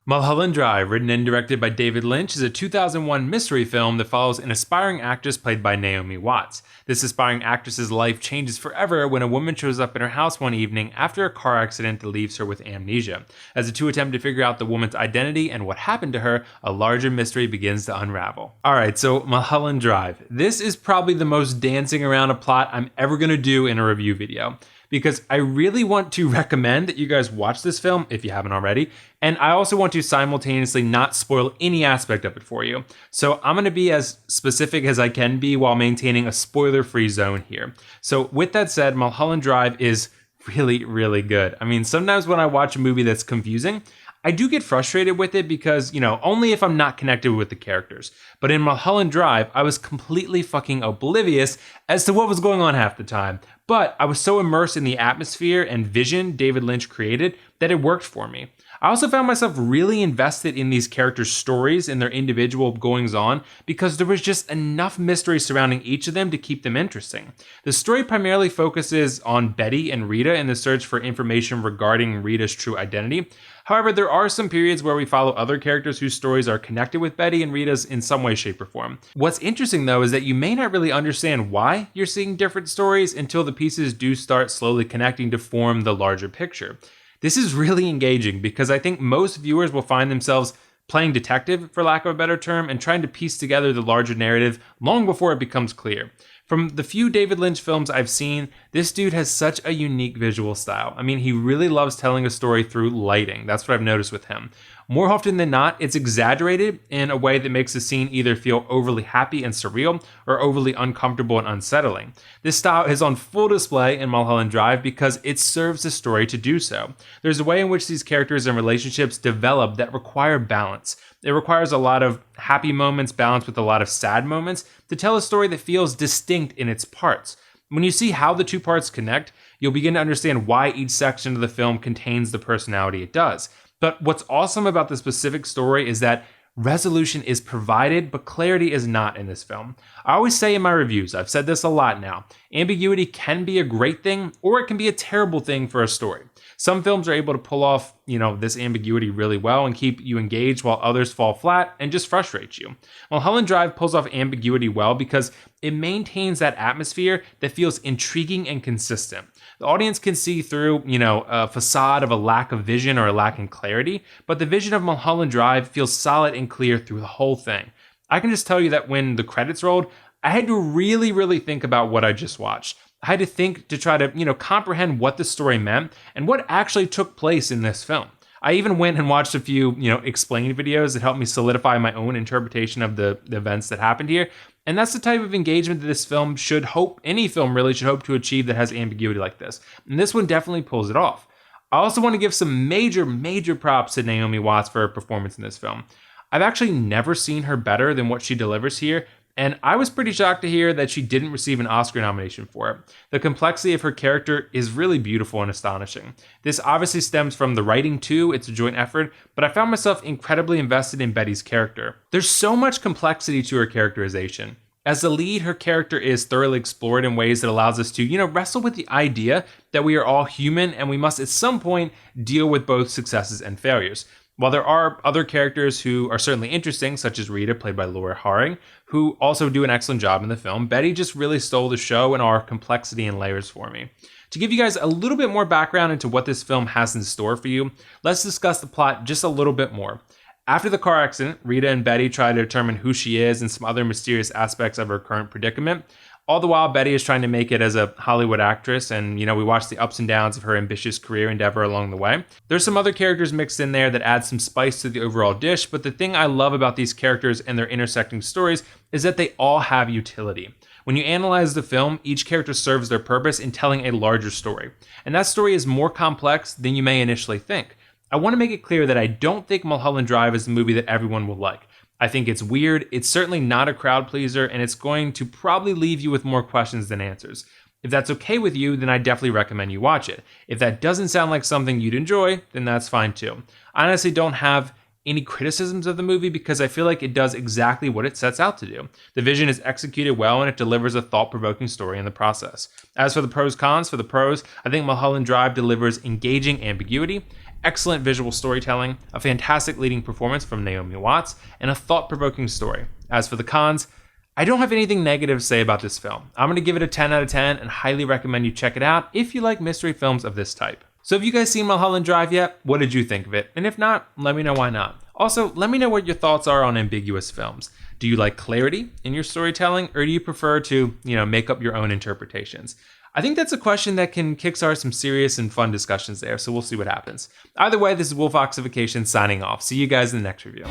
Mulholland Drive, written and directed by David Lynch, is a 2001 mystery film that follows an aspiring actress played by Naomi Watts. This aspiring actress's life changes forever when a woman shows up in her house one evening after a car accident that leaves her with amnesia. As the two attempt to figure out the woman's identity and what happened to her, a larger mystery begins to unravel. Alright, so Mulholland Drive. This is probably the most dancing around a plot I'm ever going to do in a review video, because I really want to recommend that you guys watch this film if you haven't already, and I also want to simultaneously not spoil any aspect of it for you. So I'm going to be as specific as I can be while maintaining a spoiler-free zone here. So with that said, Mulholland Drive is really, really good. I mean, sometimes when I watch a movie that's confusing, I do get frustrated with it because, only if I'm not connected with the characters. But in Mulholland Drive, I was completely fucking oblivious as to what was going on half the time. But I was so immersed in the atmosphere and vision David Lynch created that it worked for me. I also found myself really invested in these characters' stories and their individual goings-on because there was just enough mystery surrounding each of them to keep them interesting. The story primarily focuses on Betty and Rita in the search for information regarding Rita's true identity. However, there are some periods where we follow other characters whose stories are connected with Betty and Rita's in some way, shape, or form. What's interesting though is that you may not really understand why you're seeing different stories until the pieces do start slowly connecting to form the larger picture. This is really engaging because I think most viewers will find themselves playing detective, for lack of a better term, and trying to piece together the larger narrative long before it becomes clear. From the few David Lynch films I've seen, this dude has such a unique visual style. I mean, he really loves telling a story through lighting. That's what I've noticed with him. More often than not, it's exaggerated in a way that makes the scene either feel overly happy and surreal or overly uncomfortable and unsettling. This style is on full display in Mulholland Drive because it serves the story to do so. There's a way in which these characters and relationships develop that require balance. It requires a lot of happy moments balanced with a lot of sad moments to tell a story that feels distinct in its parts. When you see how the two parts connect, you'll begin to understand why each section of the film contains the personality it does. But what's awesome about the specific story is that resolution is provided, but clarity is not in this film. I always say in my reviews, I've said this a lot now, ambiguity can be a great thing or it can be a terrible thing for a story. Some films are able to pull off, this ambiguity really well and keep you engaged while others fall flat and just frustrate you. Mulholland Drive pulls off ambiguity well because it maintains that atmosphere that feels intriguing and consistent. The audience can see through, a facade of a lack of vision or a lack in clarity, but the vision of Mulholland Drive feels solid and clear through the whole thing. I can just tell you that when the credits rolled, I had to really, really think about what I just watched. I had to think to try to, comprehend what the story meant and what actually took place in this film. I even went and watched a few, explained videos that helped me solidify my own interpretation of the events that happened here. And that's the type of engagement that this film any film really should hope to achieve that has ambiguity like this. And this one definitely pulls it off. I also want to give some major, major props to Naomi Watts for her performance in this film. I've actually never seen her better than what she delivers here, and I was pretty shocked to hear that she didn't receive an Oscar nomination for it. The complexity of her character is really beautiful and astonishing. This obviously stems from the writing too, it's a joint effort, but I found myself incredibly invested in Betty's character. There's so much complexity to her characterization. As the lead, her character is thoroughly explored in ways that allows us to, wrestle with the idea that we are all human and we must at some point deal with both successes and failures. While there are other characters who are certainly interesting, such as Rita, played by Laura Haring, who also do an excellent job in the film, Betty just really stole the show and our complexity and layers for me. To give you guys a little bit more background into what this film has in store for you, let's discuss the plot just a little bit more. After the car accident, Rita and Betty try to determine who she is and some other mysterious aspects of her current predicament. All the while, Betty is trying to make it as a Hollywood actress, and we watch the ups and downs of her ambitious career endeavor along the way. There's some other characters mixed in there that add some spice to the overall dish, but the thing I love about these characters and their intersecting stories is that they all have utility. When you analyze the film, each character serves their purpose in telling a larger story, and that story is more complex than you may initially think. I want to make it clear that I don't think Mulholland Drive is a movie that everyone will like. I think it's weird, it's certainly not a crowd pleaser, and it's going to probably leave you with more questions than answers. If that's okay with you, then I definitely recommend you watch it. If that doesn't sound like something you'd enjoy, then that's fine too. I honestly don't have any criticisms of the movie because I feel like it does exactly what it sets out to do. The vision is executed well and it delivers a thought-provoking story in the process. As for the pros-cons, for the pros, I think Mulholland Drive delivers engaging ambiguity, excellent visual storytelling, a fantastic leading performance from Naomi Watts, and a thought-provoking story. As for the cons, I don't have anything negative to say about this film. I'm going to give it a 10 out of 10 and highly recommend you check it out if you like mystery films of this type. So have you guys seen Mulholland Drive yet? What did you think of it? And if not, let me know why not. Also, let me know what your thoughts are on ambiguous films. Do you like clarity in your storytelling, or do you prefer to, make up your own interpretations? I think that's a question that can kickstart some serious and fun discussions there, so we'll see what happens. Either way, this is WillFoxification signing off. See you guys in the next review.